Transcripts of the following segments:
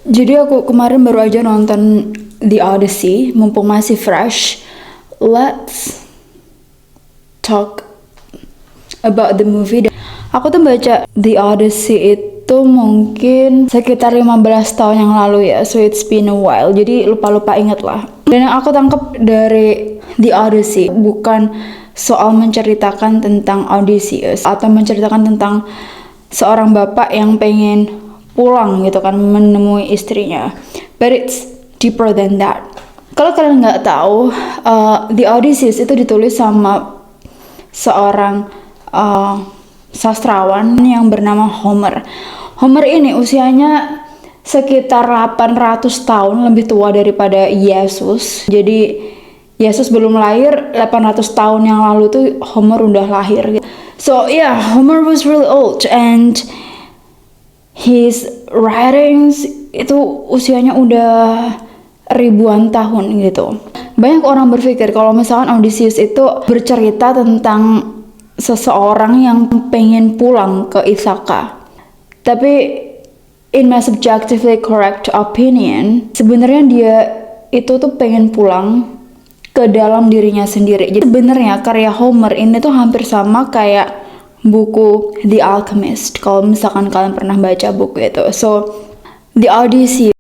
Jadi aku kemarin baru aja nonton The Odyssey, mumpung masih fresh. Let's talk about the movie. Aku tuh baca The Odyssey itu mungkin sekitar 15 tahun yang lalu ya, so it's been a while. Jadi lupa-lupa inget lah. Dan yang aku tangkap dari The Odyssey bukan soal menceritakan tentang Odysseus atau menceritakan tentang seorang bapak yang pengen pulang gitu kan menemui istrinya, but it's deeper than that. Kalau kalian nggak tahu, The Odysseus itu ditulis sama seorang sastrawan yang bernama Homer. Homer ini usianya sekitar 800 tahun lebih tua daripada Yesus. Jadi Yesus belum lahir, 800 tahun yang lalu tuh Homer udah lahir. So yeah, Homer was really old and his writings itu usianya udah ribuan tahun gitu. Banyak orang berpikir kalau misalkan Odysseus itu bercerita tentang seseorang yang pengen pulang ke Ithaka. Tapi in my subjectively correct opinion, sebenarnya dia itu tuh pengen pulang ke dalam dirinya sendiri. Jadi sebenarnya karya Homer ini tuh hampir sama kayak buku The Alchemist, kalau misalkan kalian pernah baca buku itu. So The Odyssey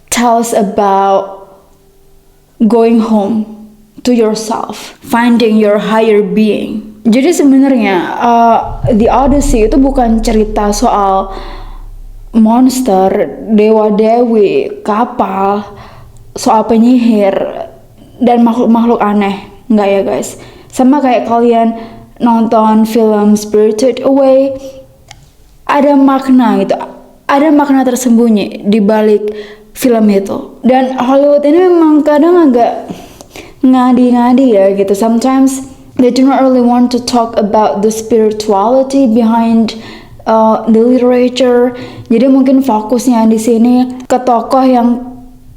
tells about going home to yourself, finding your higher being. Jadi sebenarnya The Odyssey itu bukan cerita soal monster, dewa-dewi, kapal, soal penyihir dan makhluk-makhluk aneh. Enggak ya guys, sama kayak kalian nonton film Spirited Away, ada makna gitu, ada makna tersembunyi di balik film itu. Dan Hollywood ini memang kadang agak ngadi-ngadi ya gitu. Sometimes they do not really want to talk about the spirituality behind the literature. Jadi mungkin fokusnya di sini ke tokoh yang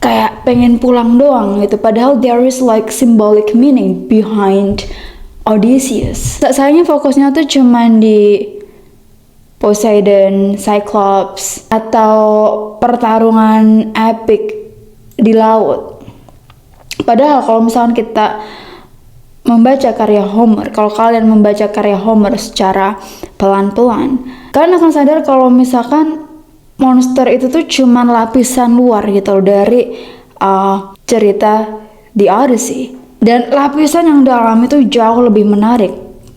kayak pengen pulang doang gitu. Padahal there is like symbolic meaning behind Odysseus. Sayangnya fokusnya tuh cuman di Poseidon, Cyclops, atau pertarungan epic di laut. Padahal kalau misalkan kita membaca karya Homer, kalau kalian membaca karya Homer secara pelan-pelan, kalian akan sadar kalau misalkan monster itu tuh cuman lapisan luar gitu dari cerita The Odyssey. Dan lapisan yang dalam itu jauh lebih menarik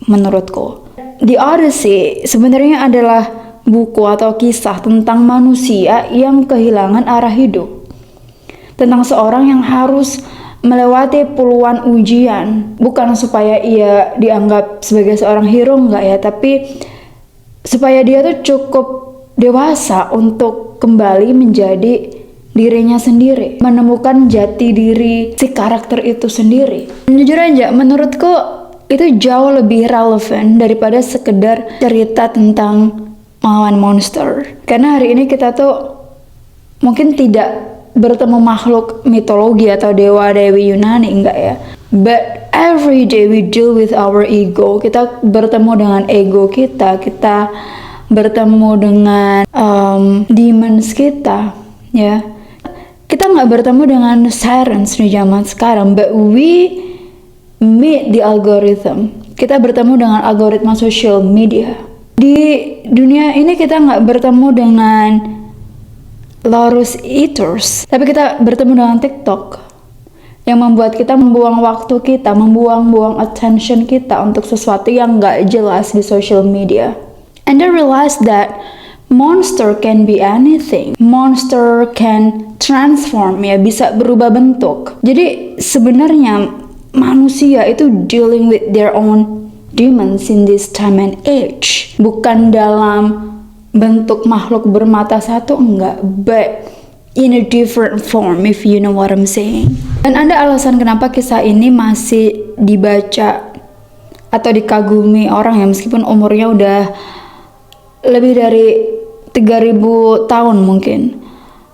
menurutku. The Odyssey sebenarnya adalah buku atau kisah tentang manusia yang kehilangan arah hidup. Tentang seorang yang harus melewati puluhan ujian. Bukan supaya ia dianggap sebagai seorang hero, enggak ya. Tapi supaya dia tuh cukup dewasa untuk kembali menjadi dirinya sendiri, menemukan jati diri si karakter itu sendiri. Jujur aja, menurutku itu jauh lebih relevan daripada sekedar cerita tentang melawan monster. Karena hari ini kita tuh mungkin tidak bertemu makhluk mitologi atau dewa-dewi Yunani, enggak ya. But every day we deal with our ego. Kita bertemu dengan ego kita, kita bertemu dengan demons kita, ya. Kita nggak bertemu dengan sirens di zaman sekarang, but we meet the algorithm. Kita bertemu dengan algoritma social media. Di dunia ini kita nggak bertemu dengan Lotus Eaters, tapi kita bertemu dengan TikTok yang membuat kita membuang waktu kita, membuang-buang attention kita untuk sesuatu yang nggak jelas di social media. And I realized that monster can be anything. Monster can transform, ya, bisa berubah bentuk. Jadi sebenarnya manusia itu dealing with their own demons in this time and age. Bukan dalam bentuk makhluk bermata satu, enggak, but in a different form, if you know what I'm saying. Dan ada alasan kenapa kisah ini masih dibaca atau dikagumi orang ya, meskipun umurnya udah lebih dari 3000 tahun mungkin.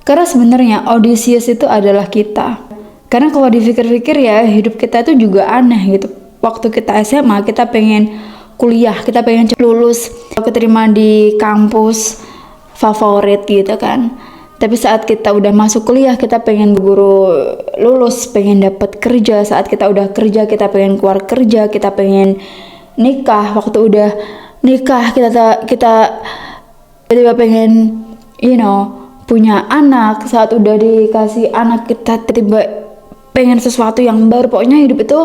Karena sebenarnya Odysseus itu adalah kita. Karena kalau dipikir-pikir ya, hidup kita itu juga aneh gitu. Waktu kita SMA, kita pengen kuliah, kita pengen lulus, keterima di kampus favorit gitu kan. Tapi saat kita udah masuk kuliah, kita pengen buru lulus, pengen dapat kerja. Saat kita udah kerja, kita pengen keluar kerja, kita pengen nikah. Waktu udah nikah, kita tiba-tiba pengen, punya anak. Saat udah dikasih anak, kita tiba-tiba pengen sesuatu yang baru. Pokoknya hidup itu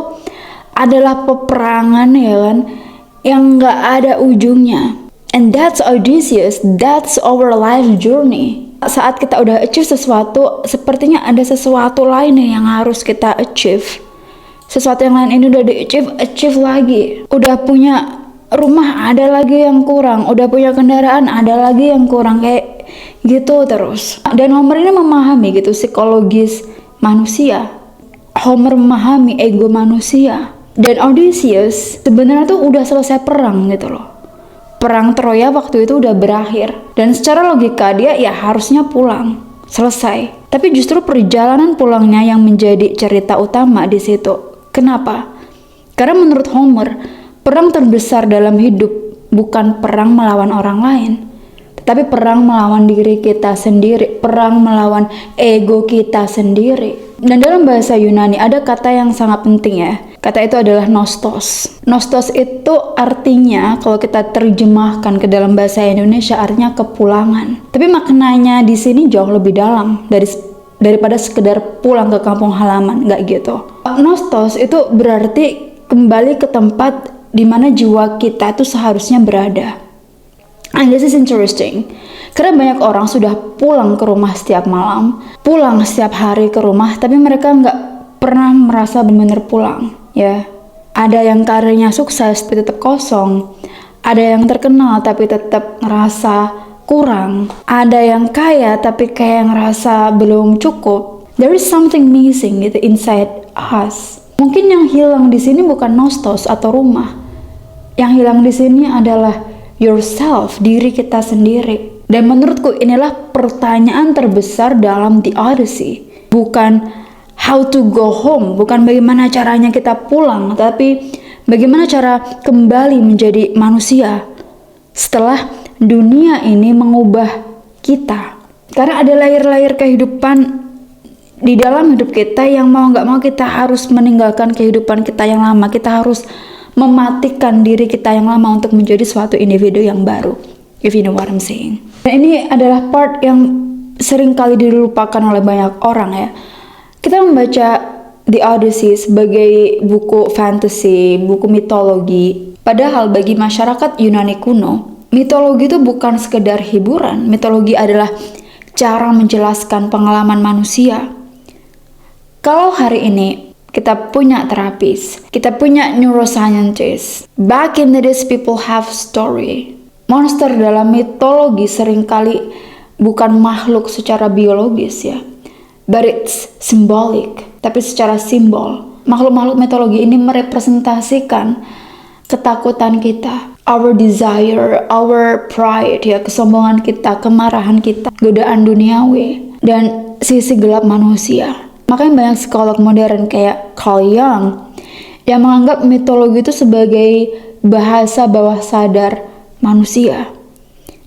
adalah peperangan, ya kan, yang nggak ada ujungnya. And that's Odysseus, that's our life journey. Saat kita udah achieve sesuatu, sepertinya ada sesuatu lain yang harus kita achieve. Sesuatu yang lain ini udah achieve lagi. Udah punya rumah, ada lagi yang kurang. Udah punya kendaraan, ada lagi yang kurang. Kayak gitu terus. Dan Homer ini memahami gitu psikologis manusia. Homer memahami ego manusia. Dan Odysseus sebenarnya tuh udah selesai perang gitu loh. Perang Troya waktu itu udah berakhir. Dan secara logika dia ya harusnya pulang. Selesai. Tapi justru perjalanan pulangnya yang menjadi cerita utama di situ. Kenapa? Karena menurut Homer, perang terbesar dalam hidup bukan perang melawan orang lain, tetapi perang melawan diri kita sendiri, perang melawan ego kita sendiri. Dan dalam bahasa Yunani ada kata yang sangat penting ya. Kata itu adalah nostos. Nostos itu artinya kalau kita terjemahkan ke dalam bahasa Indonesia artinya kepulangan. Tapi maknanya di sini jauh lebih dalam daripada sekedar pulang ke kampung halaman, nggak gitu. Nostos itu berarti kembali ke tempat di mana jiwa kita itu seharusnya berada. And this is interesting. Karena banyak orang sudah pulang ke rumah setiap malam, pulang setiap hari ke rumah, tapi mereka nggak pernah merasa benar-benar pulang. Ya, ada yang karirnya sukses tapi tetap kosong, ada yang terkenal tapi tetap ngerasa kurang, ada yang kaya tapi kayak ngerasa belum cukup. There is something missing gitu inside us. Mungkin yang hilang di sini bukan nostos atau rumah. Yang hilang di sini adalah yourself, diri kita sendiri. Dan menurutku inilah pertanyaan terbesar dalam The Odyssey. Bukan how to go home, bukan bagaimana caranya kita pulang, tapi bagaimana cara kembali menjadi manusia setelah dunia ini mengubah kita. Karena ada layer-layer kehidupan di dalam hidup kita yang mau nggak mau kita harus meninggalkan kehidupan kita yang lama. Kita harus mematikan diri kita yang lama untuk menjadi suatu individu yang baru. If you know what I'm saying. Dan ini adalah part yang sering kali dilupakan oleh banyak orang ya. Kita membaca The Odyssey sebagai buku fantasy, buku mitologi. Padahal bagi masyarakat Yunani kuno, mitologi itu bukan sekedar hiburan. Mitologi adalah cara menjelaskan pengalaman manusia. Kalau hari ini kita punya terapis, kita punya neuroscientist, back in the days people have story. Monster dalam mitologi seringkali bukan makhluk secara biologis ya, but it's symbolic, tapi secara simbol. Makhluk-makhluk mitologi ini merepresentasikan ketakutan kita, our desire, our pride ya, kesombongan kita, kemarahan kita, godaan duniawi, dan sisi gelap manusia. Makanya banyak psikolog modern kayak Carl Jung yang menganggap mitologi itu sebagai bahasa bawah sadar manusia,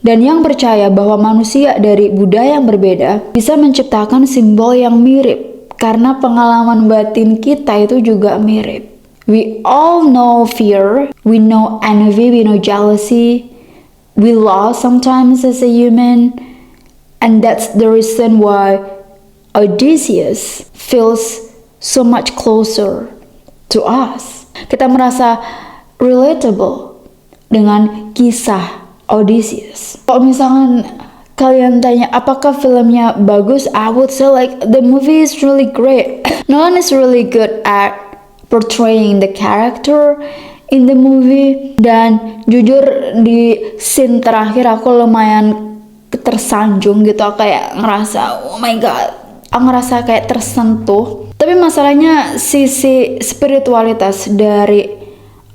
dan yang percaya bahwa manusia dari budaya yang berbeda bisa menciptakan simbol yang mirip karena pengalaman batin kita itu juga mirip. We all know fear, we know envy, we know jealousy, we lost sometimes as a human, and that's the reason why Odysseus feels so much closer to us. Kita merasa relatable dengan kisah Odysseus. Kalau misalkan kalian tanya apakah filmnya bagus, I would say like the movie is really great. Nolan is really good at portraying the character in the movie, dan jujur di scene terakhir aku lumayan tersanjung gitu, kayak ngerasa oh my god, aku ngerasa kayak tersentuh. Tapi masalahnya sisi spiritualitas dari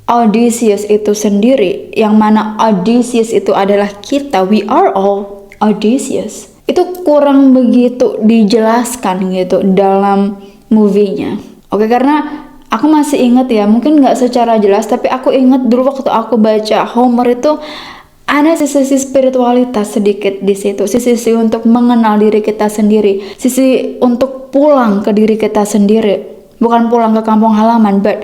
Odysseus itu sendiri, yang mana Odysseus itu adalah kita, we are all Odysseus, itu kurang begitu dijelaskan gitu dalam movie-nya. Oke, karena aku masih inget ya, mungkin nggak secara jelas, tapi aku inget dulu waktu aku baca Homer itu ada sisi spiritualitas sedikit di situ, sisi untuk mengenal diri kita sendiri, sisi untuk pulang ke diri kita sendiri, bukan pulang ke kampung halaman, but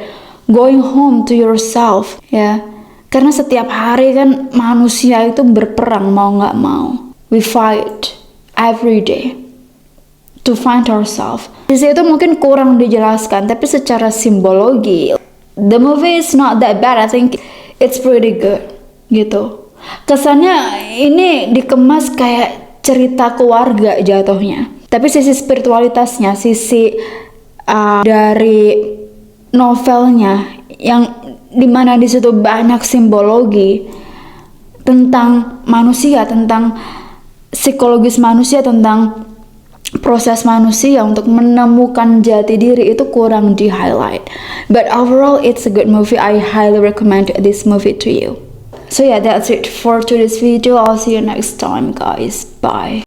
going home to yourself, ya. Karena setiap hari kan manusia itu berperang mau nggak mau, we fight every day to find ourselves. Sisi itu mungkin kurang dijelaskan, tapi secara simbologi, the movie is not that bad. I think it's pretty good, gitu. Kesannya ini dikemas kayak cerita keluarga jatuhnya, tapi sisi spiritualitasnya, sisi dari novelnya yang dimana di situ banyak simbologi tentang manusia, tentang psikologis manusia, tentang proses manusia untuk menemukan jati diri, itu kurang di highlight. But overall it's a good movie. I highly recommend this movie to you. So yeah, that's it for today's video. I'll see you next time, guys. Bye.